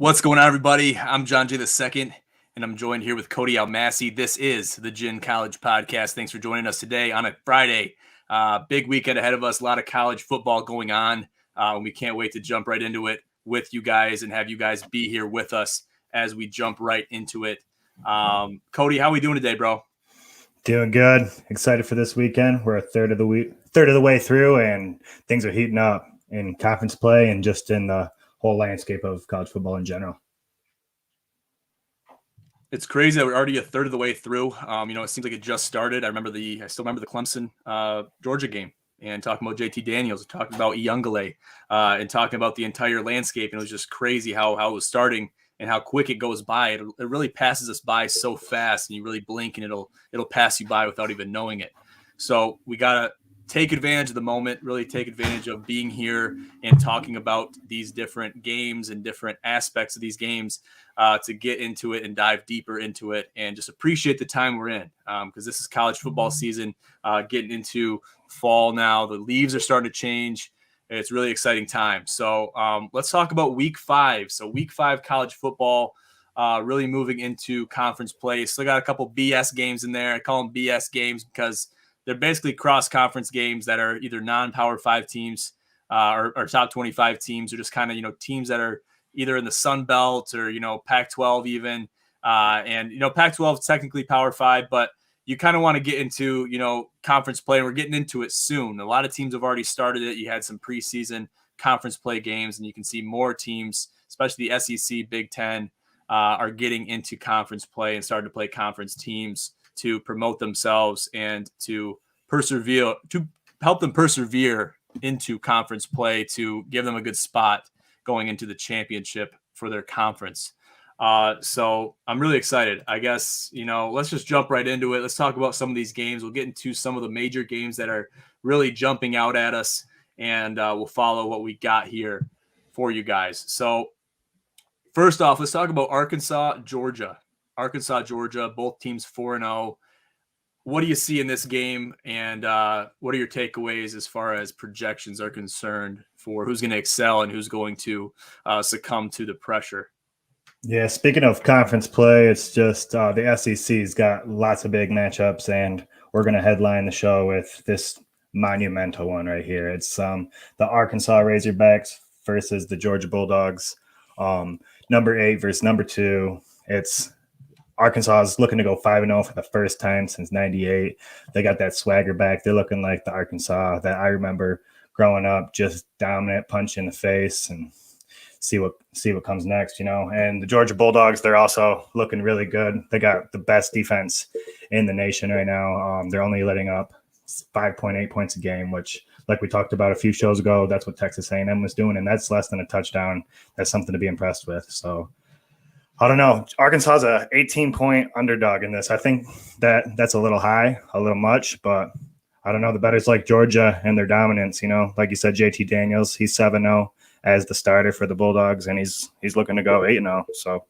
What's going on, everybody? I'm John J. II, and I'm joined here with Cody Almasy. This is the Gin College Podcast. Thanks for joining us today on a Friday. Big weekend ahead of us. A lot of college football going on. We can't wait to jump right into it with you guys and have you guys be here with us as we jump right into it. Cody, how we doing today, bro? Doing good. Excited for this weekend. We're a third of the way through, and things are heating up in conference play and just in the whole landscape of college football in general. It's crazy that we're already a third of the way through. It seems like it just started. I still remember the Clemson Georgia game and talking about JT Daniels, and talking about Iungale, and talking about the entire landscape. And it was just crazy how it was starting and how quick it goes by. It really passes us by so fast, and you really blink and it'll pass you by without even knowing it. So we gotta take advantage of the moment, really take advantage of being here and talking about these different games and different aspects of these games to get into it and dive deeper into it and just appreciate the time we're in, because this is college football season, getting into fall now. The leaves are starting to change. It's really exciting time. So let's talk about week 5. So week 5 college football, really moving into conference play. Still got a couple BS games in there. I call them BS games because they're basically cross-conference games that are either non-Power 5 teams or top 25 teams, or just kind of, teams that are either in the Sun Belt or, Pac-12 even. Pac-12 is technically Power 5, but you kind of want to get into, conference play, and we're getting into it soon. A lot of teams have already started it. You had some preseason conference play games, and you can see more teams, especially the SEC, Big Ten, are getting into conference play and starting to play conference teams to promote themselves and to help them persevere into conference play, to give them a good spot going into the championship for their conference. So I'm really excited. I guess, let's just jump right into it. Let's talk about some of these games. We'll get into some of the major games that are really jumping out at us, and we'll follow what we got here for you guys. So first off, let's talk about Arkansas, Georgia. Arkansas, Georgia, both teams 4-0. What do you see in this game, and what are your takeaways as far as projections are concerned for who's going to excel and who's going to succumb to the pressure? Yeah, speaking of conference play, it's just the SEC's got lots of big matchups, and we're going to headline the show with this monumental one right here. It's the Arkansas Razorbacks versus the Georgia Bulldogs. Number 8 versus number 2. It's Arkansas is looking to go 5-0 for the first time since '98. They got that swagger back. They're looking like the Arkansas that I remember growing up, just dominant, punch in the face, and see what comes next, And the Georgia Bulldogs, they're also looking really good. They got the best defense in the nation right now. They're only letting up 5.8 points a game, which, like we talked about a few shows ago, that's what Texas A&M was doing, and that's less than a touchdown. That's something to be impressed with. So I don't know. Arkansas is a 18-point underdog in this. I think that's a little high, a little much, but I don't know. The bettors like Georgia and their dominance. Like you said, JT Daniels, he's 7-0 as the starter for the Bulldogs, and he's looking to go 8-0. So,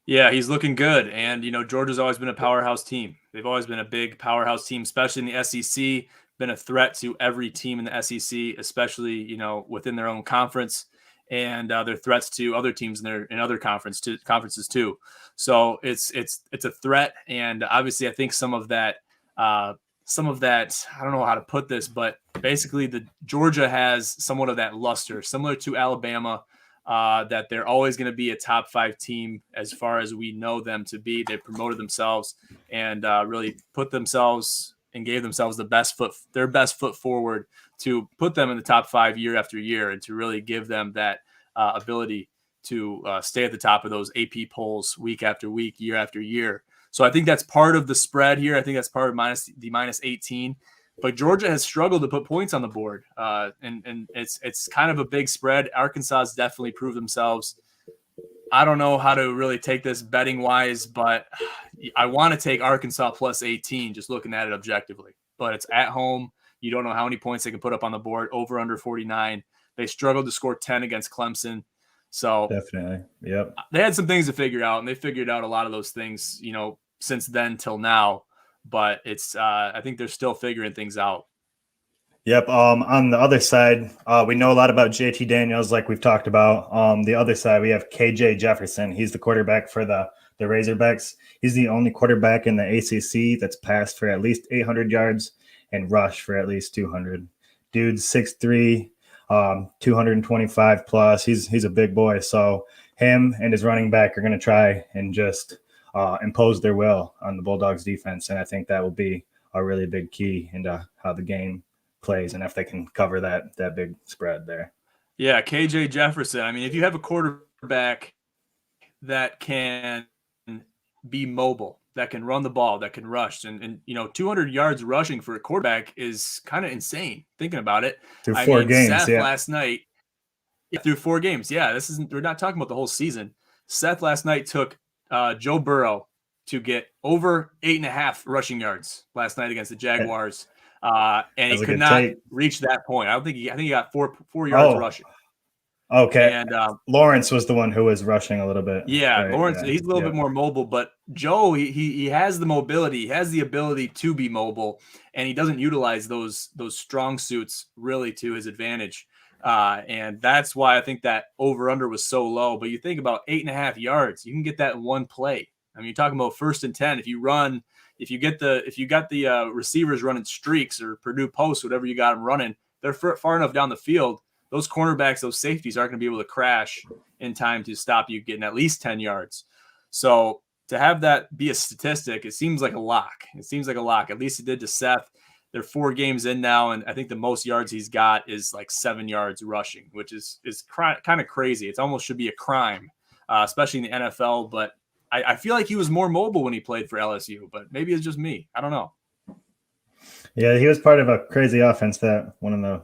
yeah, he's looking good. And Georgia's always been a powerhouse team. They've always been a big powerhouse team, especially in the SEC. Been a threat to every team in the SEC, especially within their own conference. And they're threats to other teams in other conferences too. So it's a threat, and obviously I think some of that I don't know how to put this, but basically the Georgia has somewhat of that luster, similar to Alabama, that they're always going to be a top 5 team as far as we know them to be. They promoted themselves and really put themselves and gave themselves their best foot forward to put them in the top 5 year after year, and to really give them that ability to stay at the top of those AP polls week after week, year after year. So I think that's part of the spread here. I think that's part of minus 18. But Georgia has struggled to put points on the board, and it's kind of a big spread. Arkansas has definitely proved themselves. I don't know how to really take this betting wise, but I want to take Arkansas plus 18, just looking at it objectively. But it's at home. You don't know how many points they can put up on the board. Over under 49. They struggled to score 10 against Clemson. So definitely, yep. They had some things to figure out, and they figured out a lot of those things, since then till now. But it's I think they're still figuring things out. Yep. On the other side, we know a lot about JT Daniels, like we've talked about. The other side, we have KJ Jefferson. He's the quarterback for the Razorbacks. He's the only quarterback in the ACC that's passed for at least 800 yards and rushed for at least 200. Dude's 6'3", 225 plus. He's a big boy. So him and his running back are going to try and just impose their will on the Bulldogs defense, and I think that will be a really big key into how the game plays and if they can cover that big spread there. Yeah, KJ Jefferson. I mean, if you have a quarterback that can be mobile, that can run the ball, that can rush, and 200 yards rushing for a quarterback is kind of insane thinking about it. Through four games, Seth yeah. last night, through 4 games. Yeah, we're not talking about the whole season. Seth last night took Joe Burrow to get over 8.5 rushing yards last night against the Jaguars. And he could not reach that point. I think he got 4 yards rushing. Okay. And Lawrence was the one who was rushing a little bit. Yeah, right? Lawrence, he's a little bit more mobile, but Joe, he has the mobility, he has the ability to be mobile, and he doesn't utilize those strong suits really to his advantage. And that's why I think that over-under was so low. But you think about 8.5 yards, you can get that in one play. I mean, you're talking about 1st and 10. If you got the receivers running streaks or Purdue posts, whatever you got them running, they're far enough down the field. Those cornerbacks, those safeties aren't going to be able to crash in time to stop you getting at least 10 yards. So to have that be a statistic, it seems like a lock. At least it did to Seth. They're 4 games in now, and I think the most yards he's got is like 7 yards rushing, which is kind of crazy. It almost should be a crime, especially in the NFL. But I feel like he was more mobile when he played for LSU, but maybe it's just me. I don't know. Yeah, he was part of a crazy offense that one of the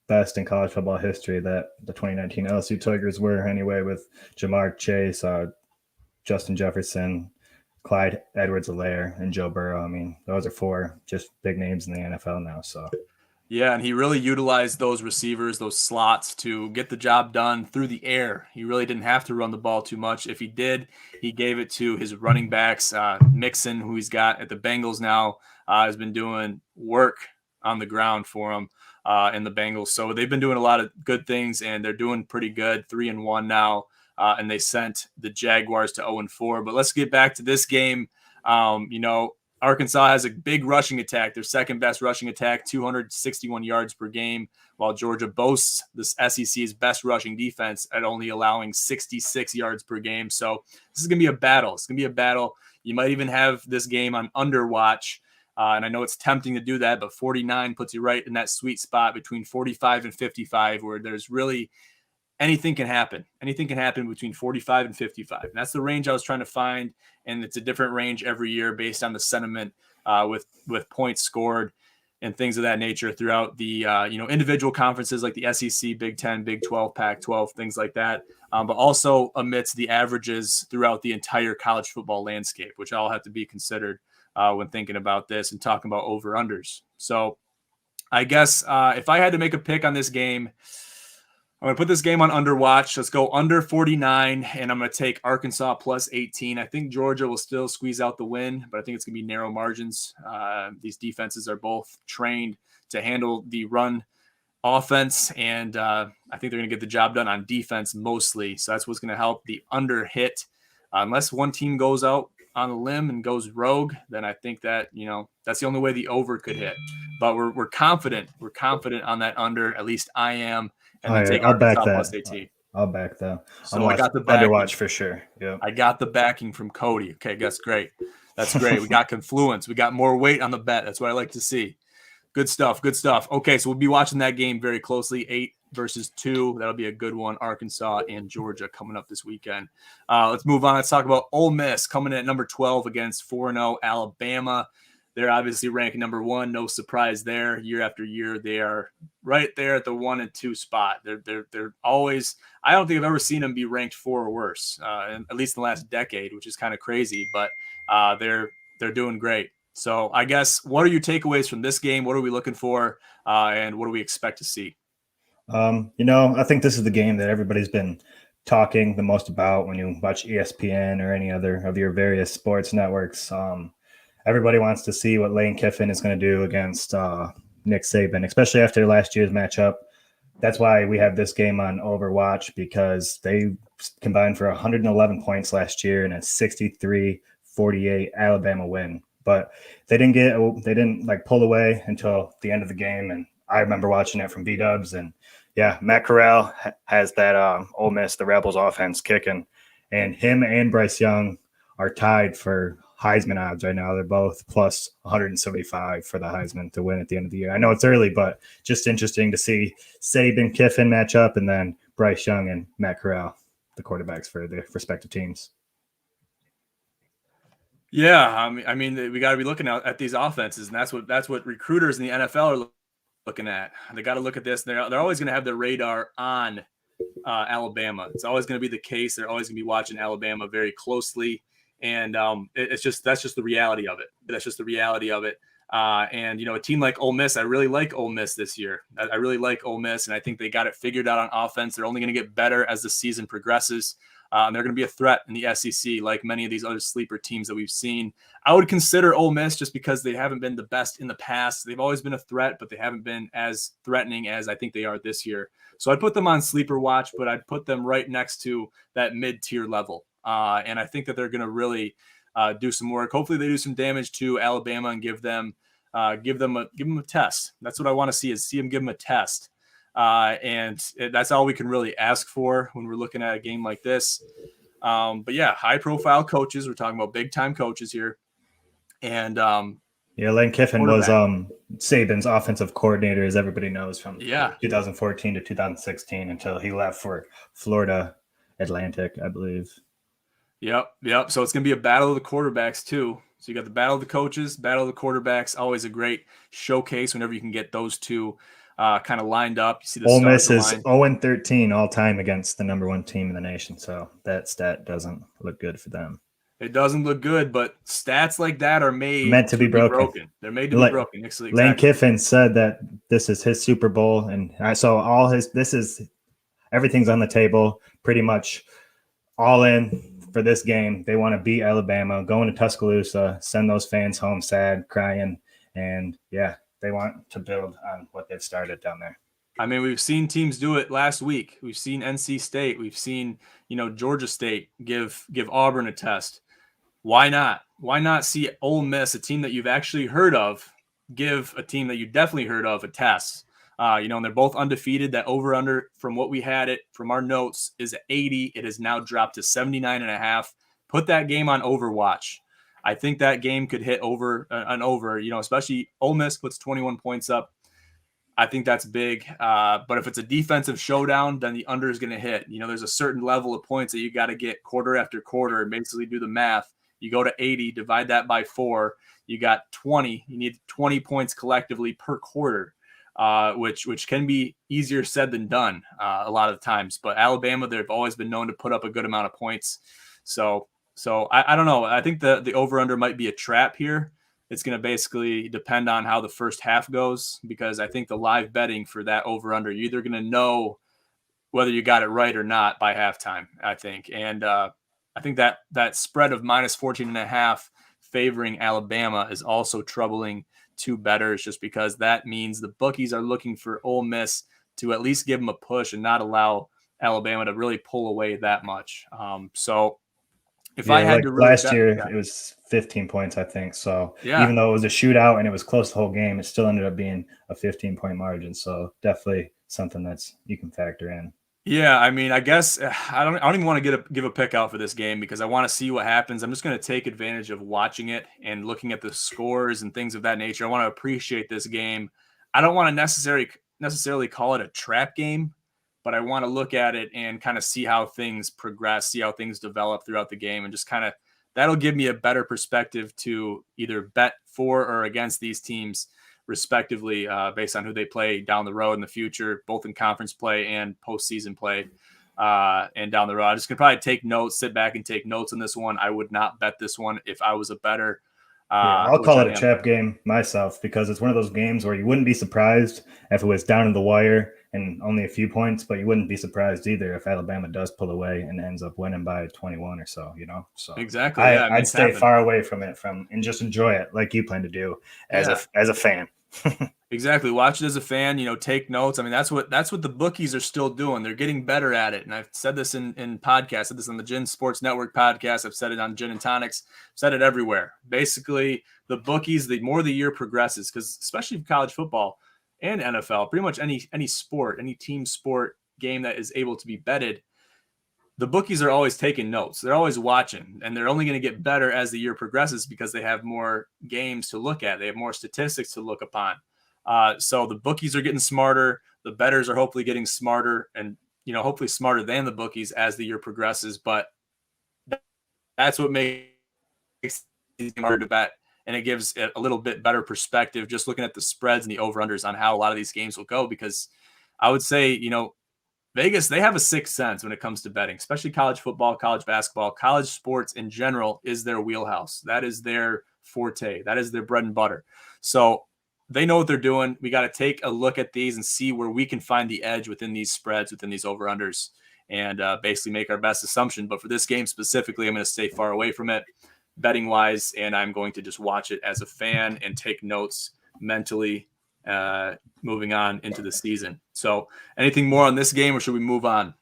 best in college football history that the 2019 LSU Tigers were anyway, with Jamar Chase, Justin Jefferson, Clyde Edwards-Helaire, and Joe Burrow. I mean, those are 4 just big names in the NFL now. So yeah, and he really utilized those receivers, those slots, to get the job done through the air. He really didn't have to run the ball too much. If he did, he gave it to his running backs. Mixon, who he's got at the Bengals now, has been doing work on the ground for him in the Bengals. So they've been doing a lot of good things, and they're doing pretty good, 3-1 now. And they sent the Jaguars to 0-4. But let's get back to this game. Arkansas has a big rushing attack, their second best rushing attack, 261 yards per game, while Georgia boasts this SEC's best rushing defense at only allowing 66 yards per game. So this is going to be a battle. You might even have this game on underwatch. And I know it's tempting to do that, but 49 puts you right in that sweet spot between 45 and 55, where there's really anything can happen. Anything can happen between 45 and 55. And that's the range I was trying to find. And it's a different range every year based on the sentiment with points scored and things of that nature throughout the individual conferences like the SEC, Big 10, Big 12, Pac-12, things like that. But also amidst the averages throughout the entire college football landscape, which all have to be considered when thinking about this and talking about over-unders. So I guess if I had to make a pick on this game, I'm going to put this game on underwatch. Let's go under 49, and I'm going to take Arkansas plus 18. I think Georgia will still squeeze out the win, but I think it's going to be narrow margins. These defenses are both trained to handle the run offense, and I think they're going to get the job done on defense mostly. So that's what's going to help the under hit. Unless one team goes out on a limb and goes rogue, then I think that, that's the only way the over could hit. But we're confident. We're confident on that under. At least I am. And then take Arkansas plus 18. I'll back that. So I got the backing. Underwatch for sure. Yeah. I got the backing from Cody. Okay, that's great. That's great. We got confluence. We got more weight on the bet. That's what I like to see. Good stuff. Okay, so we'll be watching that game very closely. 8 versus 2. That'll be a good one. Arkansas and Georgia coming up this weekend. Let's move on. Let's talk about Ole Miss coming in at number 12 against 4-0 Alabama. They're obviously ranked number 1. No surprise there. Year after year, they are right there at the 1 and 2 spot. They're always. I don't think I've ever seen them be ranked 4 or worse, at least in the last decade, which is kind of crazy. But they're doing great. So I guess, what are your takeaways from this game? What are we looking for, and what do we expect to see? I think this is the game that everybody's been talking the most about when you watch ESPN or any other of your various sports networks. Everybody wants to see what Lane Kiffin is going to do against Nick Saban, especially after last year's matchup. That's why we have this game on Overwatch, because they combined for 111 points last year and a 63-48 Alabama win. But they didn't like pull away until the end of the game. And I remember watching it from B-Dubs. And yeah, Matt Corral has that Ole Miss, the Rebels offense kicking. And him and Bryce Young are tied for Heisman odds right now. They're both plus 175 for the Heisman to win at the end of the year. I know it's early, but just interesting to see Saban Kiffin match up, and then Bryce Young and Matt Corral, the quarterbacks for the respective teams. Yeah, I mean, we got to be looking at these offenses, and that's what recruiters in the NFL are looking at. They got to look at this. They're always going to have their radar on Alabama. It's always going to be the case. They're always going to be watching Alabama very closely. And that's just the reality of it. That's just the reality of it. And, you know, a team like Ole Miss, I really like Ole Miss this year. I really like Ole Miss, and I think they got it figured out on offense. They're only going to get better as the season progresses. And they're going to be a threat in the SEC, like many of these other sleeper teams that we've seen. I would consider Ole Miss just because they haven't been the best in the past. They've always been a threat, but they haven't been as threatening as I think they are this year. So I'd put them on sleeper watch, but I'd put them right next to that mid-tier level. And I think that they're going to really do some work. Hopefully they do some damage to Alabama and give them a test. That's what I want to see them give them a test. And that's all we can really ask for when we're looking at a game like this. But yeah, high profile coaches. We're talking about big time coaches here. And Lane Kiffin was Saban's offensive coordinator, as everybody knows, from 2014 to 2016 until he left for Florida Atlantic, I believe. Yep. So it's going to be a battle of the quarterbacks too. So you got the battle of the coaches, battle of the quarterbacks. Always a great showcase whenever you can get those two kind of lined up. You see the Ole Miss is 0-13 all time against the number one team in the nation. So that stat doesn't look good for them. It doesn't look good, but stats like that are meant to be broken. They're made to be broken. Exactly. Lane Kiffin said that this is his Super Bowl, and I saw everything's on the table, pretty much all in for this game. They want to beat Alabama, go into Tuscaloosa, send those fans home sad, crying, and yeah, they want to build on what they've started down there. I mean, we've seen teams do it last week. We've seen NC State. We've seen, Georgia State give Auburn a test. Why not? Why not see Ole Miss, a team that you've actually heard of, give a team that you definitely heard of a test? And they're both undefeated. That over-under, from what we had it from our notes, is 80. It has now dropped to 79.5. Put that game on Overwatch. I think that game could hit over, especially Ole Miss puts 21 points up. I think that's big. But if it's a defensive showdown, then the under is going to hit. There's a certain level of points that you got to get quarter after quarter, and basically do the math. You go to 80, divide that by 4. You got 20. You need 20 points collectively per quarter. Which can be easier said than done a lot of times. But Alabama, they've always been known to put up a good amount of points. So I don't know. I think the over-under might be a trap here. It's going to basically depend on how the first half goes, because I think the live betting for that over-under, you're either going to know whether you got it right or not by halftime, I think. And I think that spread of minus 14.5 favoring Alabama is also troubling two bettors, just because that means the bookies are looking for Ole Miss to at least give them a push and not allow Alabama to really pull away that much. So if I had to really last year, it was 15 points, I think. So even though it was a shootout and it was close the whole game, it still ended up being a 15-point margin. So definitely something that's you can factor in. Yeah, I mean, I guess I don't even want to give a pick out for this game, because I want to see what happens. I'm just going to take advantage of watching it and looking at the scores and things of that nature. I want to appreciate this game. I don't want to necessarily call it a trap game, but I want to look at it and kind of see how things progress, see how things develop throughout the game, and just kind of that'll give me a better perspective to either bet for or against these teams, respectively, based on who they play down the road in the future, both in conference play and postseason play, and down the road. I'm just going to probably sit back and take notes on this one. I would not bet this one if I was a bettor. I'll call it a trap game myself, because it's one of those games where you wouldn't be surprised if it was down in the wire and only a few points, but you wouldn't be surprised either if Alabama does pull away and ends up winning by 21 or so, So exactly, I'd stay far away from it and just enjoy it like you plan to do as a fan. Exactly. Watch it as a fan, take notes. I mean, that's what the bookies are still doing. They're getting better at it. And I've said this in podcasts, said this on the Gin Sports Network podcast. I've said it on Gin and Tonics, said it everywhere. Basically, the bookies, the more the year progresses, because especially college football and NFL, pretty much any sport, any team sport game that is able to be betted, the bookies are always taking notes. They're always watching, and they're only going to get better as the year progresses because they have more games to look at. They have more statistics to look upon. So the bookies are getting smarter. The bettors are hopefully getting smarter and, hopefully smarter than the bookies as the year progresses. But that's what makes it harder to bet. And it gives it a little bit better perspective just looking at the spreads and the over-unders on how a lot of these games will go. Because I would say, Vegas, they have a sixth sense when it comes to betting, especially college football, college basketball, college sports in general is their wheelhouse. That is their forte. That is their bread and butter. So they know what they're doing. We got to take a look at these and see where we can find the edge within these spreads, within these over-unders, and basically make our best assumption. But for this game specifically, I'm going to stay far away from it betting-wise, and I'm going to just watch it as a fan and take notes mentally moving on into the season. So anything more on this game, or should we move on?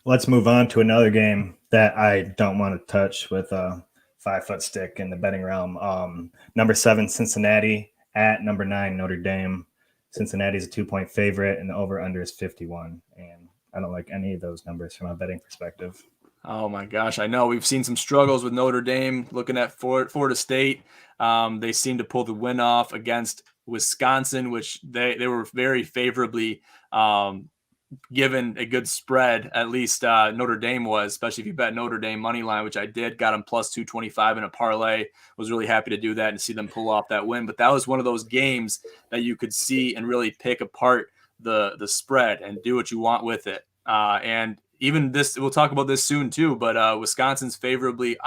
Let's move on to another game that I don't want to touch with a 5-foot stick in the betting realm. Number 7, Cincinnati at number 9, Notre Dame. Cincinnati's a 2-point favorite, and the over-under is 51. And I don't like any of those numbers from a betting perspective. Oh my gosh, I know we've seen some struggles with Notre Dame. Looking at Florida State, they seem to pull the win off against Wisconsin, which they were very favorably given a good spread. At least Notre Dame was, especially if you bet Notre Dame money line, which I did, got them plus 225 in a parlay. Was really happy to do that and see them pull off that win. But that was one of those games that you could see and really pick apart the spread and do what you want with it. And even this, we'll talk about this soon too, but Wisconsin's favorably,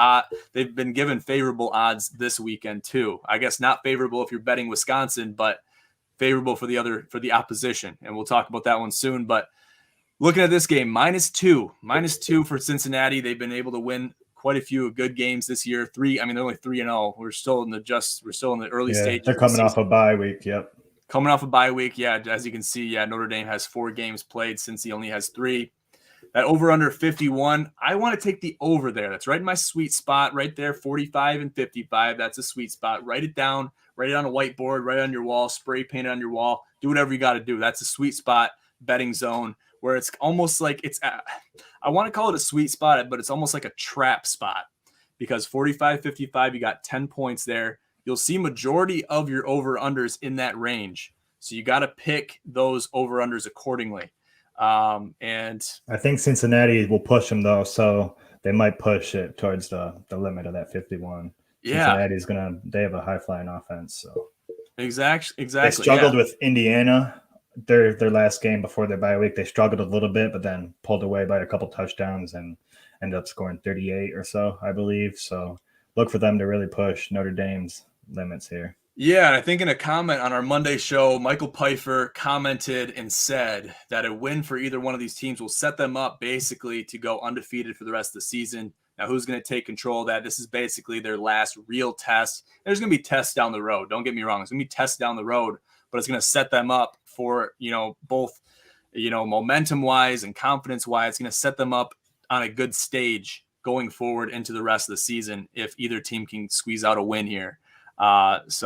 they've been given favorable odds this weekend too. I guess not favorable if you're betting Wisconsin, but favorable for the opposition. And we'll talk about that one soon. But looking at this game, -2 for Cincinnati. They've been able to win quite a few good games this year. They're only 3-0. We're still in the early stages. They're coming off a bye week. Yep. Coming off a bye week. Yeah. As you can see, Notre Dame has 4 games played since he only has 3. That over under 51, I want to take the over there. That's right in my sweet spot right there, 45 and 55. That's a sweet spot. Write it down, write it on a whiteboard, write it on your wall, spray paint it on your wall. Do whatever you got to do. That's a sweet spot betting zone where it's almost like I want to call it a sweet spot, but it's almost like a trap spot because 45, 55, you got 10 points there. You'll see majority of your over-unders in that range. So you got to pick those over-unders accordingly. And I think Cincinnati will push them though, so they might push it towards the limit of that 51. Yeah, they have a high flying offense. So exactly. They struggled with Indiana. Their last game before their bye week, they struggled a little bit, but then pulled away by a couple touchdowns and ended up scoring 38 or so, I believe. So look for them to really push Notre Dame's limits here. Yeah, and I think in a comment on our Monday show, Michael Pfeiffer commented and said that a win for either one of these teams will set them up basically to go undefeated for the rest of the season. Now, who's going to take control of that? This is basically their last real test. There's going to be tests down the road. Don't get me wrong. There's going to be tests down the road, but it's going to set them up for, both, momentum-wise and confidence-wise. It's going to set them up on a good stage going forward into the rest of the season if either team can squeeze out a win here. I guess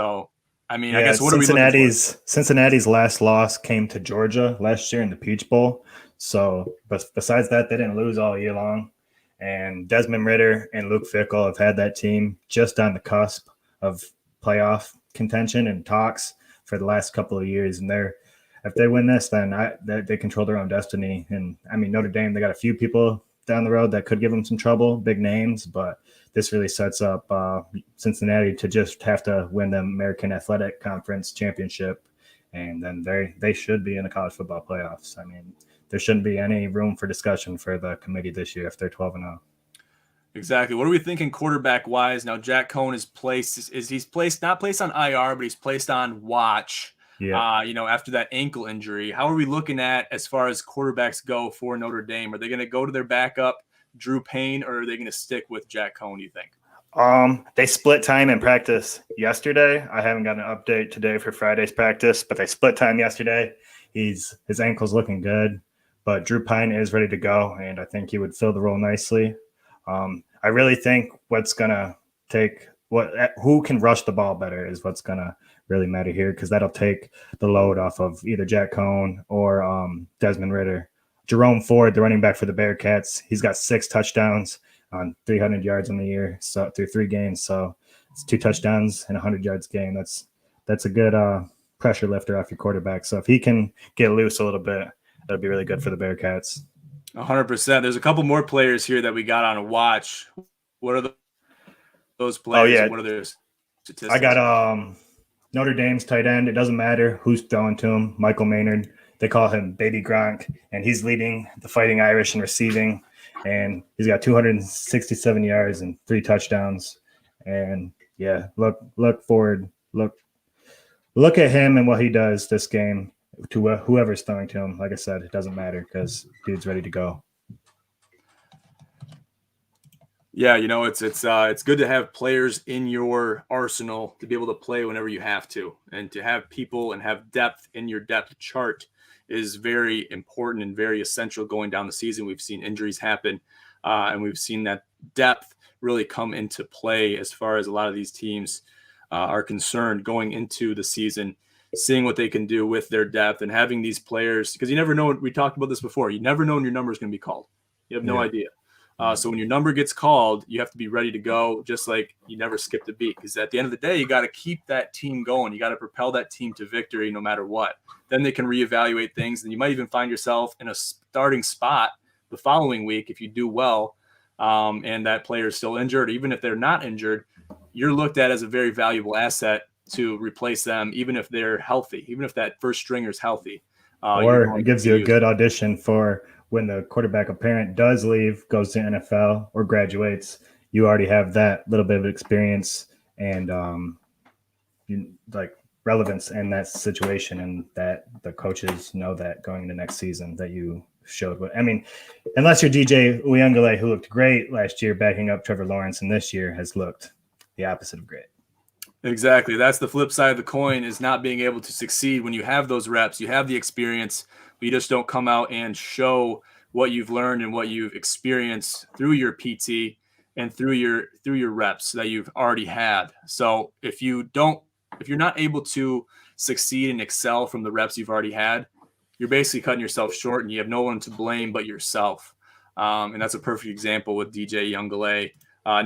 what are we looking for? Cincinnati's last loss came to Georgia last year in the Peach Bowl. So, but besides that, they didn't lose all year long. And Desmond Ridder and Luke Fickell have had that team just on the cusp of playoff contention and talks for the last couple of years. And if they win this, then they control their own destiny. And I mean, Notre Dame, they got a few people down the road that could give them some trouble, big names, but this really sets up Cincinnati to just have to win the American Athletic Conference championship, and then they should be in the college football playoffs. I mean, there shouldn't be any room for discussion for the committee this year if they're 12-0. Exactly. What are we thinking quarterback wise? Now, Jack Cohn is not placed on IR, but he's placed on watch. Yeah. After that ankle injury. How are we looking at as far as quarterbacks go for Notre Dame? Are they going to go to their backup, Drew Payne, or are they going to stick with Jack Cohn, do you think? They split time in practice yesterday. I haven't got an update today for Friday's practice, but they split time yesterday. His ankle's looking good, but Drew Pine is ready to go, and I think he would fill the role nicely. I really think what's gonna take who can rush the ball better is what's gonna really matter here, because that'll take the load off of either Jack Cohn or Desmond Ritter. Jerome Ford, the running back for the Bearcats, he's got 6 touchdowns on 300 yards in the year, so through 3 games. So it's 2 touchdowns and 100 yards game. That's a good pressure lifter off your quarterback. So if he can get loose a little bit, that'll be really good for the Bearcats. 100%. There's a couple more players here that we got on a watch. What are those players? Oh, yeah. And what are their statistics? I got Notre Dame's tight end. It doesn't matter who's throwing to him. Michael Maynard. They call him Baby Gronk, and he's leading the Fighting Irish in receiving. And he's got 267 yards and 3 touchdowns. And yeah, look forward. Look at him and what he does this game to whoever's throwing to him. Like I said, it doesn't matter because dude's ready to go. Yeah, it's good to have players in your arsenal to be able to play whenever you have to, and to have people and have depth in your depth chart is very important and very essential going down the season. We've seen injuries happen, and we've seen that depth really come into play as far as a lot of these teams are concerned going into the season, seeing what they can do with their depth and having these players, because you never know. We talked about this before. You never know when your number is going to be called. You have no idea. So when your number gets called, you have to be ready to go, just like you never skipped a beat. Because at the end of the day, you got to keep that team going. You got to propel that team to victory no matter what. Then they can reevaluate things, and you might even find yourself in a starting spot the following week if you do well, and that player is still injured. Even if they're not injured, you're looked at as a very valuable asset to replace them, even if they're healthy, even if that first stringer is healthy. Or it gives you a good audition for when the quarterback apparent does leave, goes to NFL or graduates. You already have that little bit of experience and relevance in that situation, and that the coaches know that going into next season that you showed. I mean, unless you're DJ Uyunglele, who looked great last year backing up Trevor Lawrence, and this year has looked the opposite of great. Exactly. That's the flip side of the coin, is not being able to succeed when you have those reps, you have the experience, but you just don't come out and show what you've learned and what you've experienced through your PT and through your reps that you've already had. So if you're not able to succeed and excel from the reps you've already had, you're basically cutting yourself short, and you have no one to blame but yourself. And that's a perfect example with DJ Uyunglele,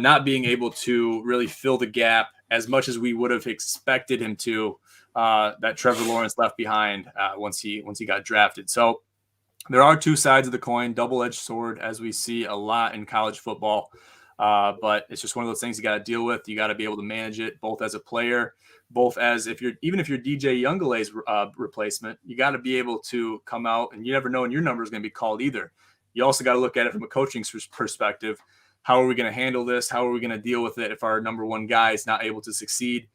not being able to really fill the gap as much as we would have expected him to, that Trevor Lawrence left behind once he got drafted. So there are 2 sides of the coin, double-edged sword, as we see a lot in college football. But it's just one of those things you got to deal with. You got to be able to manage it, both as a player, both as if you're DJ Uyunglele's replacement, you got to be able to come out, and you never know when your number is going to be called either. You also got to look at it from a coaching perspective. How are we going to handle this? How are we going to deal with it if our number one guy is not able to succeed?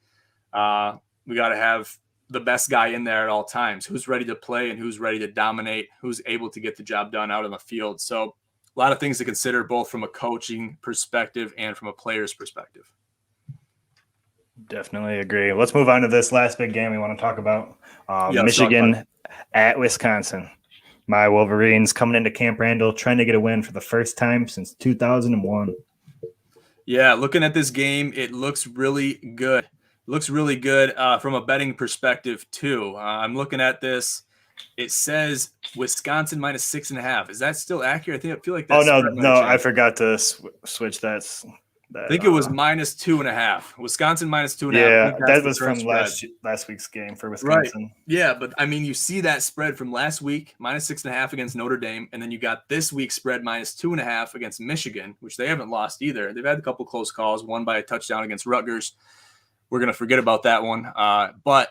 We got to have the best guy in there at all times, who's ready to play and who's ready to dominate, who's able to get the job done out on the field. So a lot of things to consider, both from a coaching perspective and from a player's perspective. Definitely agree. Let's move on to this last big game we want to talk about. Michigan at Wisconsin. My Wolverines coming into Camp Randall, trying to get a win for the first time since 2001. Yeah, looking at this game, it looks really good. Looks really good from a betting perspective, too. I'm looking at this. It says Wisconsin minus 6.5. Is that still accurate? I feel like that's I forgot to switch that. I think it was minus 2.5. Wisconsin minus 2.5. Yeah, that was from last week's game for Wisconsin. Right. Yeah, but I mean, you see that spread from last week, minus 6.5 against Notre Dame, and then you got this week's spread minus 2.5 against Michigan, which they haven't lost either. They've had a couple close calls, one by a touchdown against Rutgers. We're gonna forget about that one. But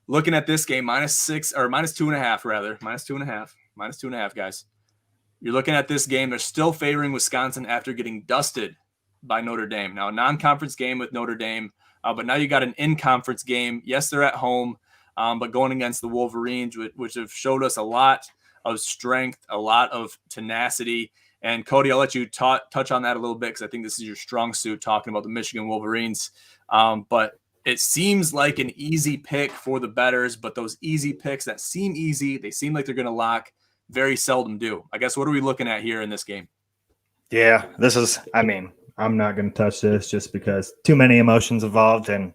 looking at this game, minus 2.5 rather, minus 2.5, guys. You're looking at this game. They're still favoring Wisconsin after getting dusted by Notre Dame. Now, a non-conference game with Notre Dame, but now you got an in-conference game. Yes, they're at home, but going against the Wolverines, which have showed us a lot of strength, a lot of tenacity, And Cody, I'll let you touch on that a little bit because I think this is your strong suit, talking about the Michigan Wolverines. But it seems like an easy pick for the bettors, but those easy picks that seem easy, they seem like they're going to lock, very seldom do. I guess, what are we looking at here in this game? Yeah, I'm not going to touch this just because too many emotions involved, and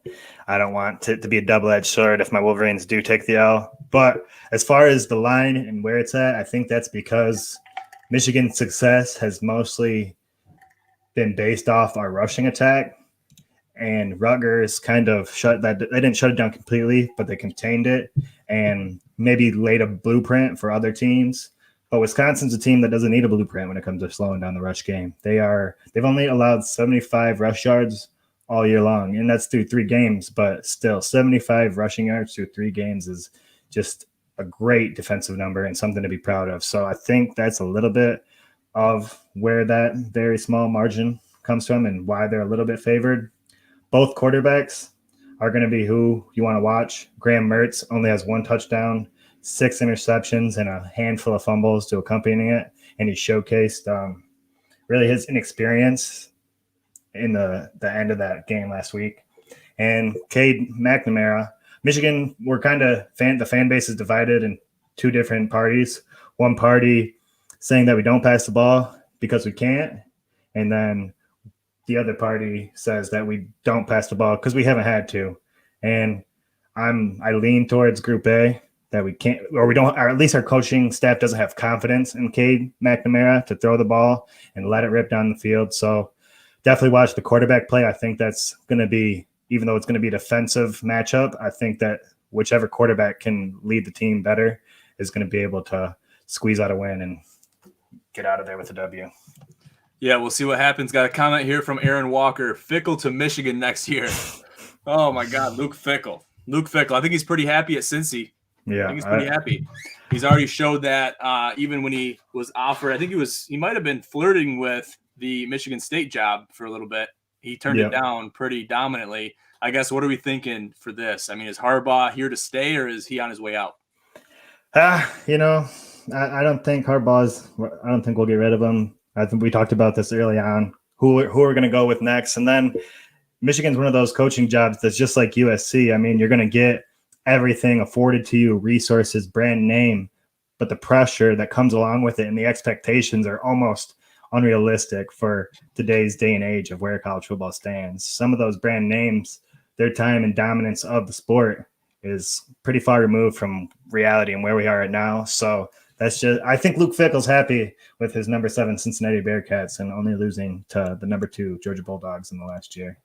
I don't want it to be a double-edged sword if my Wolverines do take the L. But as far as the line and where it's at, I think that's because Michigan's success has mostly been based off our rushing attack, and Rutgers kind of they didn't shut it down completely, but they contained it and maybe laid a blueprint for other teams. But Wisconsin's a team that doesn't need a blueprint when it comes to slowing down the rush game. They've only allowed 75 rush yards all year long, and that's through 3 games. But still, 75 rushing yards through 3 games is just a great defensive number and something to be proud of. So I think that's a little bit of where that very small margin comes from and why they're a little bit favored. Both quarterbacks are going to be who you want to watch. Graham Mertz only has 1 touchdown, 6 interceptions, and a handful of fumbles to accompany it. And he showcased really his inexperience in the end of that game last week. And Cade McNamara, Michigan, we're kind of the fan base is divided in 2 different parties. One party saying that we don't pass the ball because we can't, and then the other party says that we don't pass the ball because we haven't had to. And I lean towards Group A, that we can't, or we don't, or at least our coaching staff doesn't have confidence in Cade McNamara to throw the ball and let it rip down the field. So definitely watch the quarterback play. I think that's going to be, even though it's going to be a defensive matchup, I think that whichever quarterback can lead the team better is going to be able to squeeze out a win and get out of there with a W. Yeah, we'll see what happens. Got a comment here from Aaron Walker. Fickle to Michigan next year. Oh, my God, Luke Fickle. I think he's pretty happy at Cincy. Yeah, I think he's pretty happy. He's already showed that even when he was offered, I think he might have been flirting with the Michigan State job for a little bit. He turned it down pretty dominantly. I guess, what are we thinking for this? I mean, is Harbaugh here to stay, or is he on his way out? I don't think I don't think we'll get rid of him. I think we talked about this early on, who we're going to go with next. And then Michigan's one of those coaching jobs that's just like USC. I mean, you're going to get everything afforded to you, resources, brand name, but the pressure that comes along with it and the expectations are almost unrealistic for today's day and age of where college football stands. Some of those brand names, their time and dominance of the sport is pretty far removed from reality and where we are right now. So I think Luke Fickle's happy with his number 7 Cincinnati Bearcats and only losing to the number 2 Georgia Bulldogs in the last year.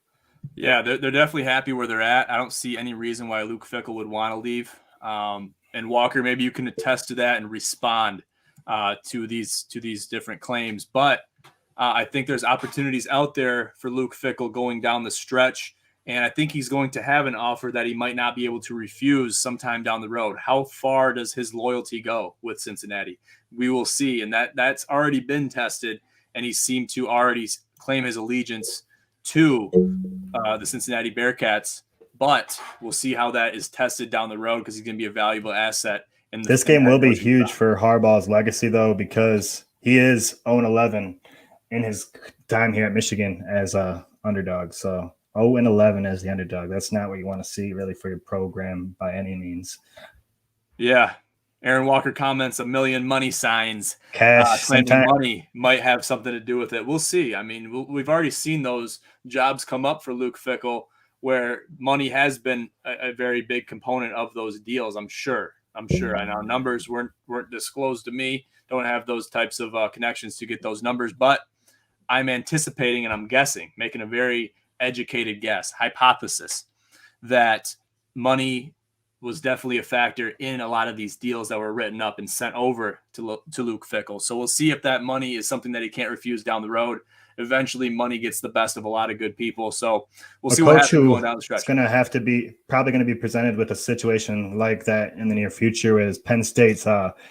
Yeah, they're definitely happy where they're at. I don't see any reason why Luke Fickle would want to leave. And Walker, maybe you can attest to that and respond to these different claims. But I think there's opportunities out there for Luke Fickle going down the stretch. And I think he's going to have an offer that he might not be able to refuse sometime down the road. How far does his loyalty go with Cincinnati? We will see. And that's already been tested. And he seemed to already claim his allegiance to the Cincinnati Bearcats. But we'll see how that is tested down the road because he's going to be a valuable asset. This game will be huge for Harbaugh's legacy, though, because he is 0-11 in his time here at Michigan as a underdog. So 0-11 as the underdog. That's not what you want to see really for your program by any means. Yeah. Aaron Walker comments, 1 million money signs. Cash. Money might have something to do with it. We'll see. I mean, we've already seen those jobs come up for Luke Fickle where money has been a very big component of those deals. I'm sure. I know numbers weren't disclosed to me. Don't have those types of connections to get those numbers, but I'm anticipating and I'm guessing, making a very educated guess, hypothesis, that money was definitely a factor in a lot of these deals that were written up and sent over to Luke Fickle. So we'll see if that money is something that he can't refuse down the road. Eventually, money gets the best of a lot of good people. So we'll see what happens going down the stretch. It's going to have to be probably going to be presented with a situation like that in the near future is Penn State's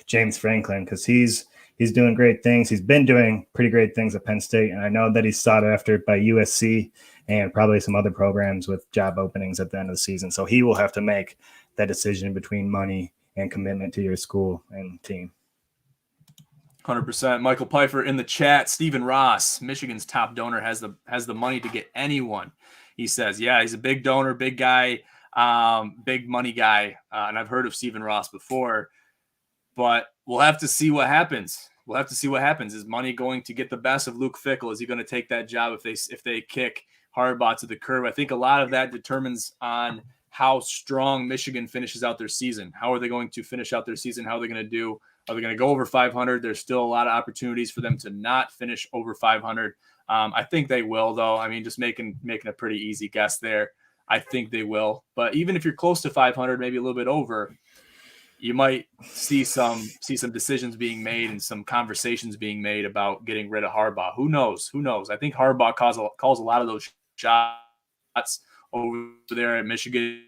James Franklin, because he's doing great things. He's been doing pretty great things at Penn State, and I know that he's sought after by USC and probably some other programs with job openings at the end of the season. So he will have to make that decision between money and commitment to your school and team. 100%. Michael Pfeiffer in the chat. Stephen Ross, Michigan's top donor, has the money to get anyone. He says, yeah, he's a big donor, big guy, big money guy. And I've heard of Stephen Ross before, but we'll have to see what happens. We'll have to see what happens. Is money going to get the best of Luke Fickell? Is he going to take that job if they kick Harbaugh to the curb? I think a lot of that determines on how strong Michigan finishes out their season. How are they going to finish out their season? How are they going to do? Are they going to go over 500? There's still a lot of opportunities for them to not finish over 500. I think they will, though. I mean, just making a pretty easy guess there. I think they will. But even if you're close to 500, maybe a little bit over, you might see some decisions being made and some conversations being made about getting rid of Harbaugh. Who knows? I think Harbaugh calls a lot of those shots over there at Michigan.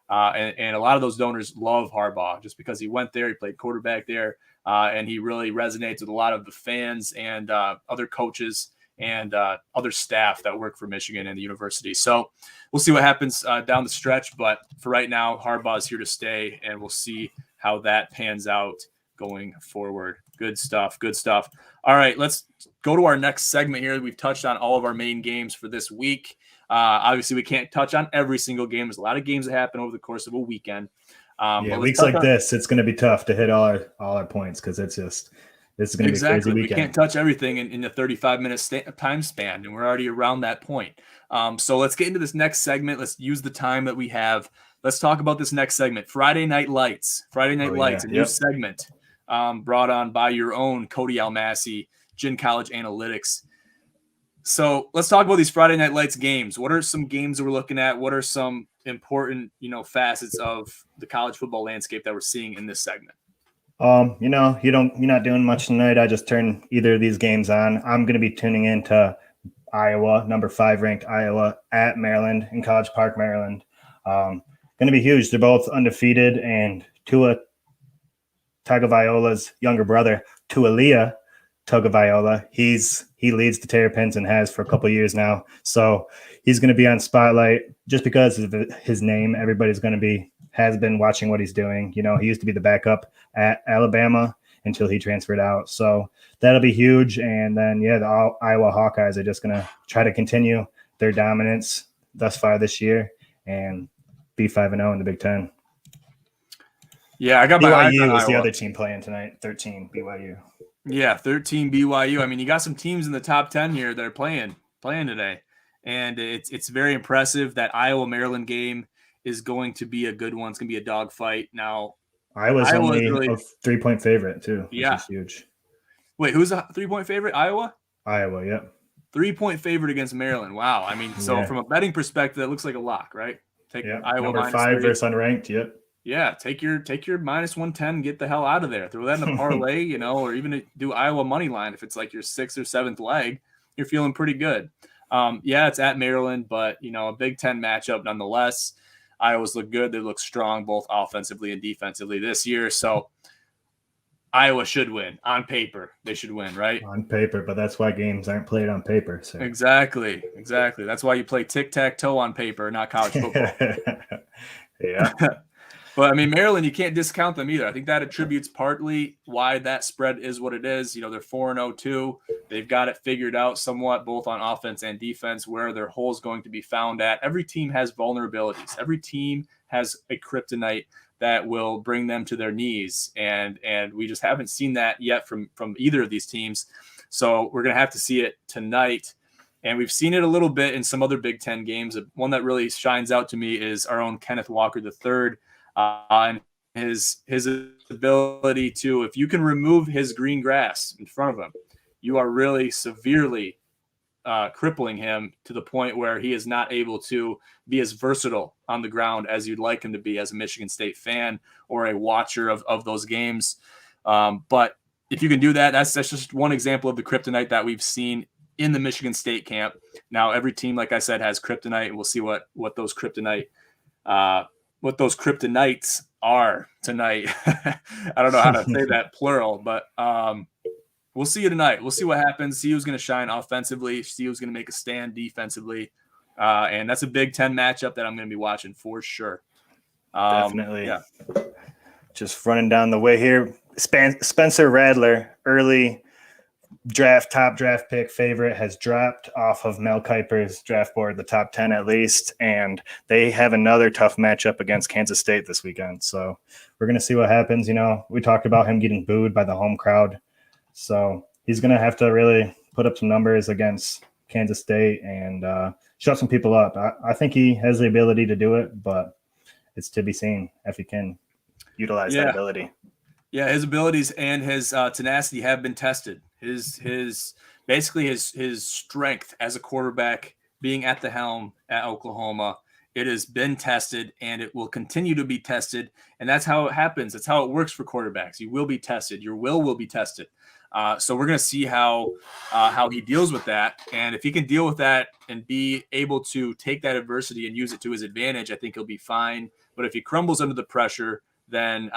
And a lot of those donors love Harbaugh just because he went there, he played quarterback there, and he really resonates with a lot of the fans and other coaches and other staff that work for Michigan and the university. So we'll see what happens down the stretch. But for right now, Harbaugh is here to stay, and we'll see how that pans out going forward. Good stuff. All right, let's go to our next segment here. We've touched on all of our main games for this week. Obviously, we can't touch on every single game. There's a lot of games that happen over the course of a weekend. Weeks like this, it's going to be tough to hit all our points because this is going to be a crazy weekend. We can't touch everything in the 35-minute time span, and we're already around that point. So let's get into this next segment. Let's use the time that we have. Let's talk about this next segment, Friday Night Lights. A new segment brought on by your own Cody Almasy, Gin College Analytics. So let's talk about these Friday Night Lights games. What are some games that we're looking at? What are some important, facets of the college football landscape that we're seeing in this segment? You're not doing much tonight. I just turned either of these games on. I'm going to be tuning into Iowa, number 5 ranked Iowa at Maryland in College Park, Maryland. Going to be huge. They're both undefeated, and Tua Tagovailoa's younger brother, Tualia Tagovailoa, he leads the Terrapins and has for a couple of years now. So he's going to be on spotlight just because of his name. Everybody's has been watching what he's doing. He used to be the backup at Alabama until he transferred out. So that'll be huge. And then, the Iowa Hawkeyes are just going to try to continue their dominance thus far this year and be 5-0 in the Big Ten. Yeah, I got my eyes on BYU is Iowa. The other team playing tonight, 13 BYU. Yeah, 13 BYU. I mean, you got some teams in the top 10 here that are playing today. And it's very impressive. That Iowa-Maryland game is going to be a good one. It's going to be a dogfight. Now, Iowa's only a 3-point favorite, too, which is huge. Wait, who's a 3-point favorite? Iowa? Iowa, yeah. 3-point favorite against Maryland. Wow. I mean, so from a betting perspective, that looks like a lock, right? Take Iowa number 5 versus unranked, yep. Yeah, take your minus 110, get the hell out of there. Throw that in a parlay, or even do Iowa money line if it's like your 6th or 7th leg. You're feeling pretty good. It's at Maryland, but a Big Ten matchup nonetheless. Iowa's look good. They look strong both offensively and defensively this year. So Iowa should win. On paper, they should win, right? On paper, but that's why games aren't played on paper. So. Exactly. That's why you play tic-tac-toe on paper, not college football. Yeah. But, I mean, Maryland, you can't discount them either. I think that attributes partly why that spread is what it is. They're 4-0-2. They've got it figured out somewhat, both on offense and defense, where their hole is going to be found at. Every team has vulnerabilities. Every team has a kryptonite that will bring them to their knees. And we just haven't seen that yet from either of these teams. So we're going to have to see it tonight. And we've seen it a little bit in some other Big Ten games. One that really shines out to me is our own Kenneth Walker III. And his ability to, if you can remove his green grass in front of him, you are really severely crippling him to the point where he is not able to be as versatile on the ground as you'd like him to be as a Michigan State fan or a watcher of those games. But if you can do that, that's just one example of the kryptonite that we've seen in the Michigan State camp. Now, every team, like I said, has kryptonite, and we'll see what those kryptonites are tonight. I don't know how to say that plural, but we'll see you tonight. We'll see what happens. See who's going to shine offensively. See who's going to make a stand defensively. And that's a Big Ten matchup that I'm going to be watching for sure. Definitely. Yeah. Just running down the way here. Spencer Radler early top draft pick favorite has dropped off of Mel Kiper's draft board, the top 10 at least, and they have another tough matchup against Kansas State this weekend. So we're going to see what happens. We talked about him getting booed by the home crowd. So he's going to have to really put up some numbers against Kansas State and shut some people up. I think he has the ability to do it, but it's to be seen if he can utilize that ability. Yeah, his abilities and his tenacity have been tested. His strength as a quarterback, being at the helm at Oklahoma, it has been tested and it will continue to be tested. And that's how it happens. That's how it works for quarterbacks. You will be tested. Your will be tested. So we're going to see how he deals with that. And if he can deal with that and be able to take that adversity and use it to his advantage, I think he'll be fine. But if he crumbles under the pressure, then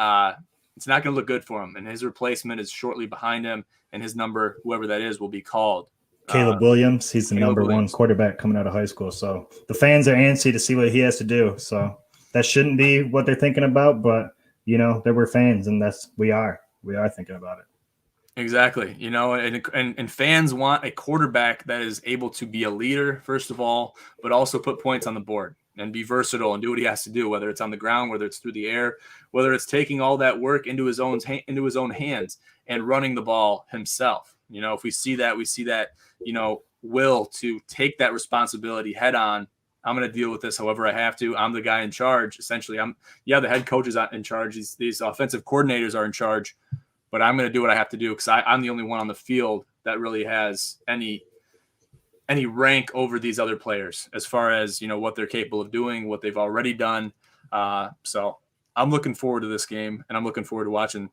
it's not going to look good for him. And his replacement is shortly behind him, and his number, whoever that is, will be called. Caleb Williams. He's the number one quarterback coming out of high school. So the fans are antsy to see what he has to do. So that shouldn't be what they're thinking about, but there were fans, and we are thinking about it. Exactly. And fans want a quarterback that is able to be a leader, first of all, but also put points on the board and be versatile and do what he has to do, whether it's on the ground, whether it's through the air, whether it's taking all that work into his own hands and running the ball himself. If we see that, will to take that responsibility head on. I'm going to deal with this however I have to. I'm the guy in charge. Essentially, the head coach is in charge. These offensive coordinators are in charge, but I'm going to do what I have to do because I'm the only one on the field that really has any rank over these other players as far as, what they're capable of doing, what they've already done. So I'm looking forward to this game, and I'm looking forward to watching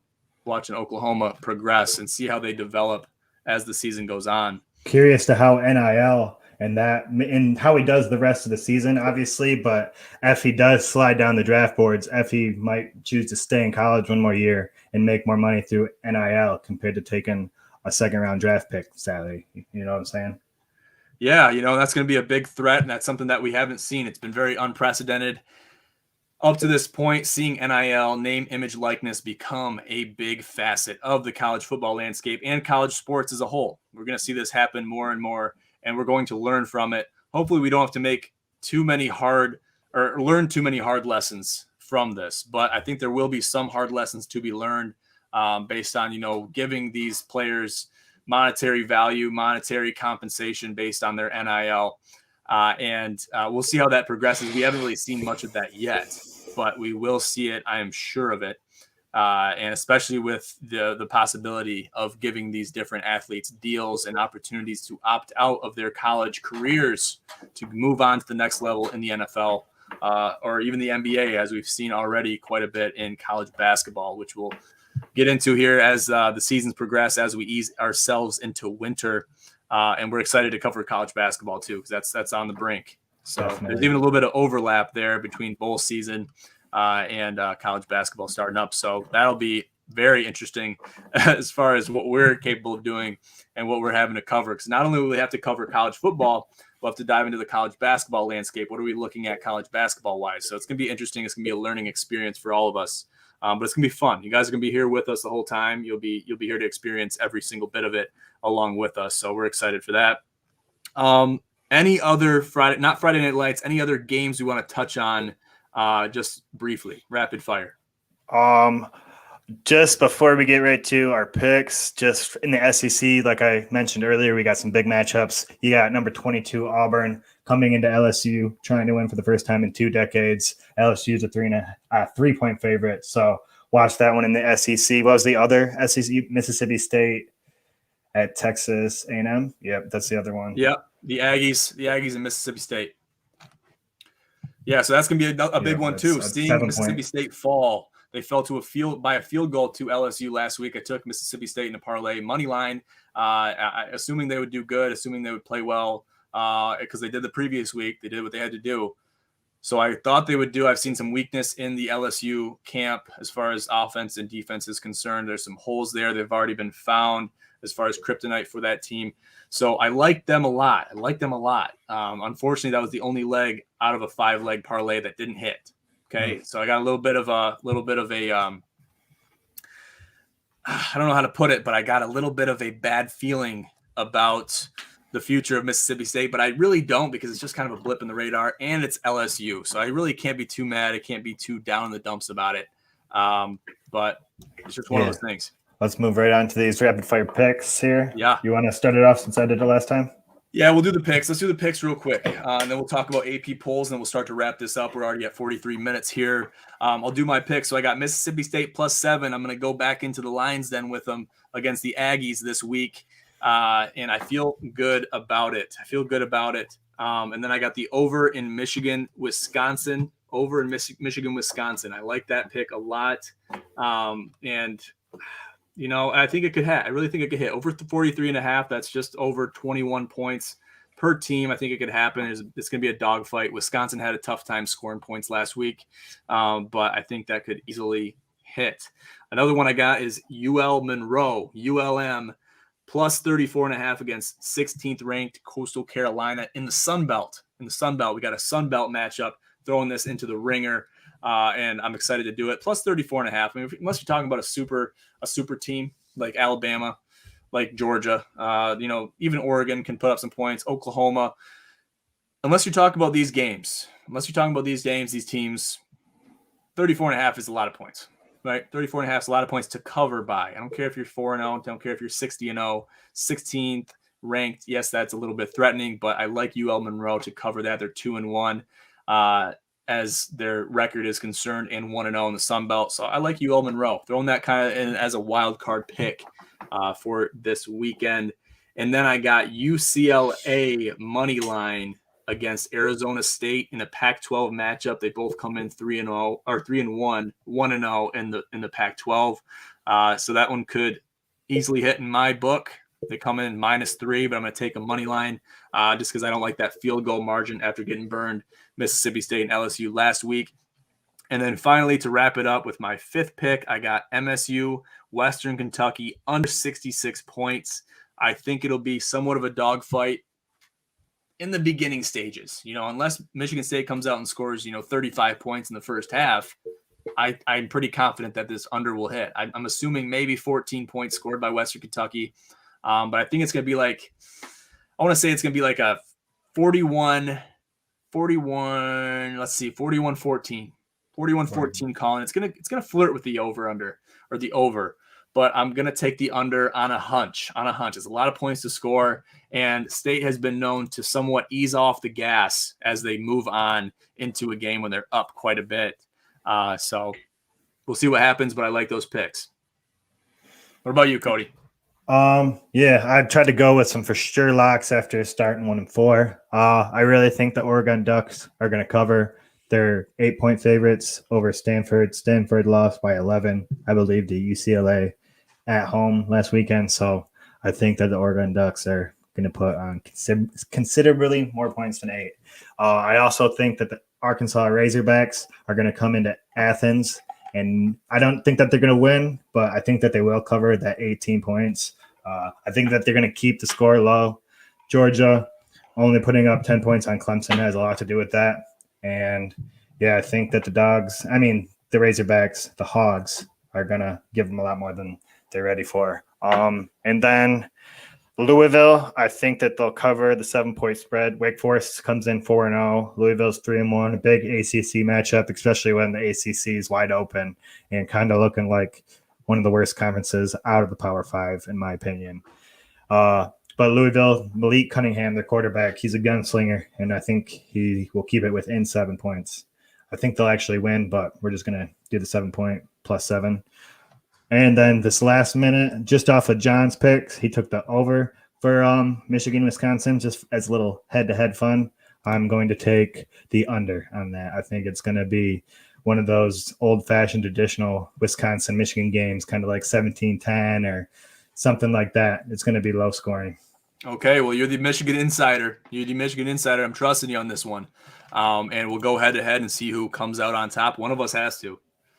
Oklahoma progress and see how they develop as the season goes on. Curious to how NIL and how he does the rest of the season, obviously, but if he does slide down the draft boards, if he might choose to stay in college one more year and make more money through NIL compared to taking a second-round draft pick salary. You know what I'm saying? Yeah, that's going to be a big threat, and that's something that we haven't seen. It's been very unprecedented. Up to this point, seeing NIL, name, image, likeness, become a big facet of the college football landscape and college sports as a whole. We're going to see this happen more and more, and we're going to learn from it. Hopefully we don't have to make learn too many hard lessons from this, but I think there will be some hard lessons to be learned based on, giving these players monetary value, monetary compensation based on their NIL. And we'll see how that progresses. We haven't really seen much of that yet, but we will see it. I am sure of it. And especially with the possibility of giving these different athletes deals and opportunities to opt out of their college careers to move on to the next level in the NFL or even the NBA, as we've seen already quite a bit in college basketball, which we'll get into here as the seasons progress, as we ease ourselves into winter. And we're excited to cover college basketball too, because that's on the brink. So Definitely. There's even a little bit of overlap there between bowl season and college basketball starting up. So that'll be very interesting as far as what we're capable of doing and what we're having to cover. Because not only will we have to cover college football, we'll have to dive into the college basketball landscape. What are we looking at college basketball wise? So it's going to be interesting. It's going to be a learning experience for all of us. But it's going to be fun. You guys are going to be here with us the whole time. You'll be here to experience every single bit of it along with us. So we're excited for that. Any other Friday Night Lights, any other games we want to touch on just briefly, rapid fire? Just before we get right to our picks, just in the SEC, like I mentioned earlier, we got some big matchups. You got number 22 Auburn coming into LSU, trying to win for the first time in 2 decades. LSU is a 3-point favorite, so watch that one in the SEC. What was the other SEC? Mississippi State at Texas A&M. Yep, that's the other one. Yep, the Aggies in Mississippi State. Yeah, so that's gonna be a big one too. Seeing Mississippi State fall. They fell to a field goal to LSU last week. I took Mississippi State in a parlay money line, assuming they would do good, assuming they would play well, because they did the previous week. They did what they had to do. So I thought they would do. I've seen some weakness in the LSU camp as far as offense and defense is concerned. There's some holes there. They've already been found as far as kryptonite for that team. So I like them a lot. Unfortunately, that was the only leg out of a 5-leg parlay that didn't hit. Okay, so I got a little bit of a I don't know how to put it, but I got a little bit of a bad feeling about the future of Mississippi State, but I really don't, because it's just kind of a blip in the radar, and it's LSU. So I really can't be too mad. I can't be too down in the dumps about it. But it's just one of those things. Let's move right on to these rapid fire picks here. Yeah. You want to start it off since I did it last time? Yeah, we'll do the picks. Let's do the picks real quick, and then we'll talk about AP polls, and then we'll start to wrap this up. We're already at 43 minutes here. I'll do my picks. So I got Mississippi State +7. I'm going to go back into the lines then with them against the Aggies this week, and I feel good about it. And then I got the over in Michigan, Wisconsin. Over in Michigan, Wisconsin. I like that pick a lot, and I think it could hit. I really think it could hit over 43.5. That's just over 21 points per team. I think it could happen. It's going to be a dogfight. Wisconsin had a tough time scoring points last week, but I think that could easily hit. Another one I got is UL Monroe, ULM, +34.5 against 16th ranked Coastal Carolina in the Sun Belt. We got a Sun Belt matchup, throwing this into the ringer. And I'm excited to do it. +34.5. I mean, unless you're talking about a super team like Alabama, like Georgia, even Oregon can put up some points. Oklahoma. Unless you're talking about these games, these teams, 34.5 is a lot of points, right? 34.5 is a lot of points to cover by. I don't care if you're 4-0. I don't care if you're 60-0, 16th ranked. Yes, that's a little bit threatening, but I like UL Monroe to cover that. They're 2-1. As their record is concerned, and 1-0 in the Sun Belt. So I like UL Monroe, throwing that kind of in as a wild card pick for this weekend. And then I got UCLA money line against Arizona State in a Pac-12 matchup. They both come in 3-0 or 3-1, 1-0 in the Pac-12. So that one could easily hit in my book. They come in -3, but I'm going to take a money line just because I don't like that field goal margin after getting burned Mississippi State and LSU last week. And then finally, to wrap it up with my fifth pick, I got MSU, Western Kentucky, under 66 points. I think it'll be somewhat of a dogfight in the beginning stages. Unless Michigan State comes out and scores, 35 points in the first half, I'm pretty confident that this under will hit. I'm assuming maybe 14 points scored by Western Kentucky. But I think it's going to be like a 41, 41-14. 41-14 Colin. It's gonna flirt with the over or the over, but I'm gonna take the under on a hunch. It's a lot of points to score, and State has been known to somewhat ease off the gas as they move on into a game when they're up quite a bit. So we'll see what happens, but I like those picks. What about you, Cody? I tried to go with some for sure locks after starting 1-4. I really think the Oregon Ducks are going to cover. They're 8-point favorites over Stanford. Stanford lost by 11, I believe, to UCLA at home last weekend. So I think that the Oregon Ducks are going to put on considerably more points than 8. I also think that the Arkansas Razorbacks are going to come into Athens, and I don't think that they're going to win, but I think that they will cover that 18 points. I think that they're going to keep the score low. Georgia only putting up 10 points on Clemson has a lot to do with that. And, I think that the Razorbacks, the Hogs, are going to give them a lot more than they're ready for. And then Louisville, I think that they'll cover the 7-point spread. Wake Forest comes in 4-0. Louisville's 3-1. A big ACC matchup, especially when the ACC is wide open and kind of looking like one of the worst conferences out of the Power Five, in my opinion. But Louisville, Malik Cunningham, their quarterback, he's a gunslinger, and I think he will keep it within 7 points. I think they'll actually win, but we're just going to do the 7-point +7. And then this last minute, just off of John's picks, he took the over for Michigan, Wisconsin, just as a little head-to-head fun. I'm going to take the under on that. I think it's going to be one of those old-fashioned traditional Wisconsin-Michigan games, kind of like 17-10 or something like that. It's going to be low scoring. Okay, well, you're the Michigan insider. I'm trusting you on this one. And we'll go head-to-head and see who comes out on top. One of us has to.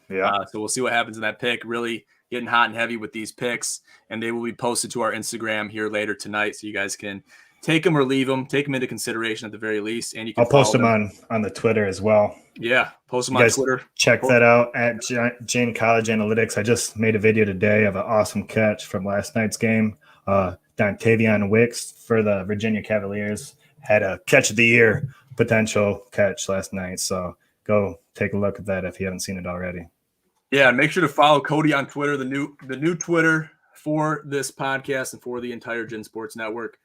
Yeah. So we'll see what happens in that pick. Really getting hot and heavy with these picks, and they will be posted to our Instagram here later tonight, so you guys can take them or leave them. Take them into consideration at the very least. And you can I'll post them on the Twitter as well. Yeah, post them on Twitter. Check that out at Gin College Analytics. I just made a video today of an awesome catch from last night's game. Dontavion Wicks for the Virginia Cavaliers had a catch of the year potential catch last night. So go take a look at that if you haven't seen it already. Yeah, make sure to follow Cody on Twitter, the new Twitter for this podcast and for the entire Gin Sports Network.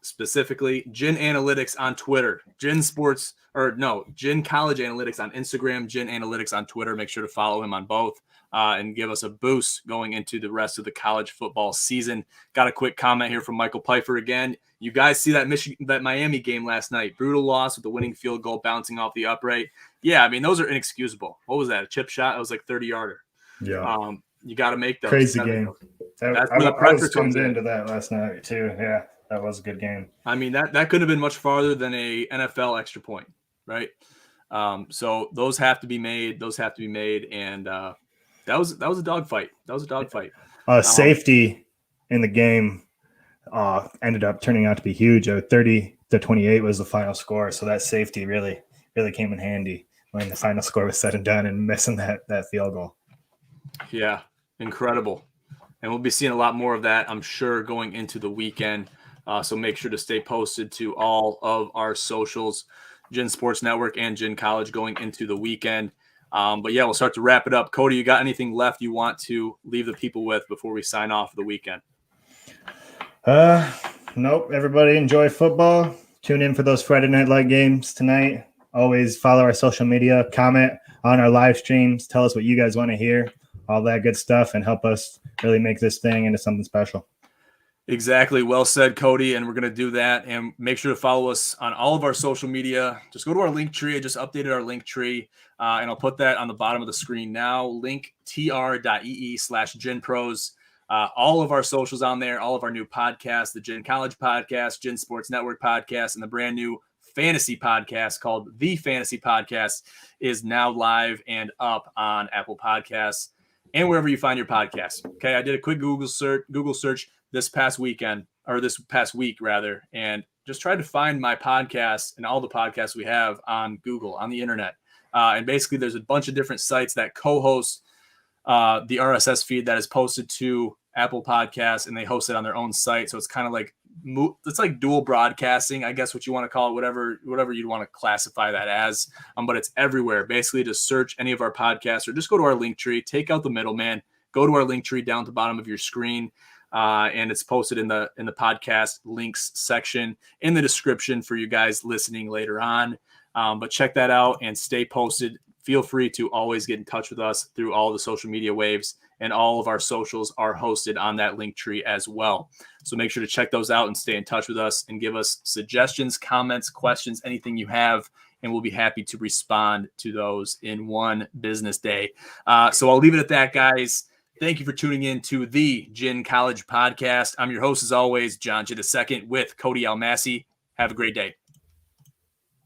Specifically, Gin Analytics on Twitter, Gin College Analytics on Instagram, Gin Analytics on Twitter. Make sure to follow him on both and give us a boost going into the rest of the college football season. Got a quick comment here from Michael Pfeiffer again. You guys see that Miami game last night? Brutal loss with the winning field goal bouncing off the upright. Yeah, I mean, those are inexcusable. What was that? A chip shot? It was like 30-yarder. Yeah. You got to make those. Crazy game. That's where the pressure comes into that last night too. Yeah. That was a good game. I mean, that couldn't have been much farther than a NFL extra point, right? So those have to be made. And that was a dogfight. Safety in the game ended up turning out to be huge. 30-28 was the final score. So that safety really came in handy when the final score was said and done and missing that field goal. Yeah, incredible. And we'll be seeing a lot more of that, I'm sure, going into the weekend. So make sure to stay posted to all of our socials, Gin Sports Network and Gin College going into the weekend. But yeah, we'll start to wrap it up. Cody, you got anything left you want to leave the people with before we sign off for the weekend? Nope. Everybody enjoy football. Tune in for those Friday Night Light games tonight. Always follow our social media, comment on our live streams, tell us what you guys want to hear, all that good stuff, and help us really make this thing into something special. Exactly. Well said, Cody. And we're going to do that. And make sure to follow us on all of our social media. Just go to our link tree. I just updated our link tree. And I'll put that on the bottom of the screen now. linktr.ee/GinPros. All of our socials on there, all of our new podcasts, the Gin College podcast, Gin Sports Network podcast, and the brand new fantasy podcast called The Fantasy Podcast is now live and up on Apple Podcasts and wherever you find your podcasts. Okay. I did a quick Google search this past week, and just tried to find my podcast and all the podcasts we have on Google, on the internet. And basically there's a bunch of different sites that co-host the RSS feed that is posted to Apple Podcasts, and they host it on their own site. So it's kind of like, it's like dual broadcasting, I guess what you want to call it, whatever you'd want to classify that as. But it's everywhere. Basically just search any of our podcasts or just go to our link tree, take out the middleman, go to our link tree down at the bottom of your screen. And it's posted in the podcast links section in the description for you guys listening later on. But check that out and stay posted. Feel free to always get in touch with us through all the social media waves, and all of our socials are hosted on that link tree as well. So make sure to check those out and stay in touch with us and give us suggestions, comments, questions, anything you have, and we'll be happy to respond to those in one business day. So I'll leave it at that, guys. Thank you for tuning in to the Gin College podcast. I'm your host, as always, John Gitt II with Cody Almasy. Have a great day.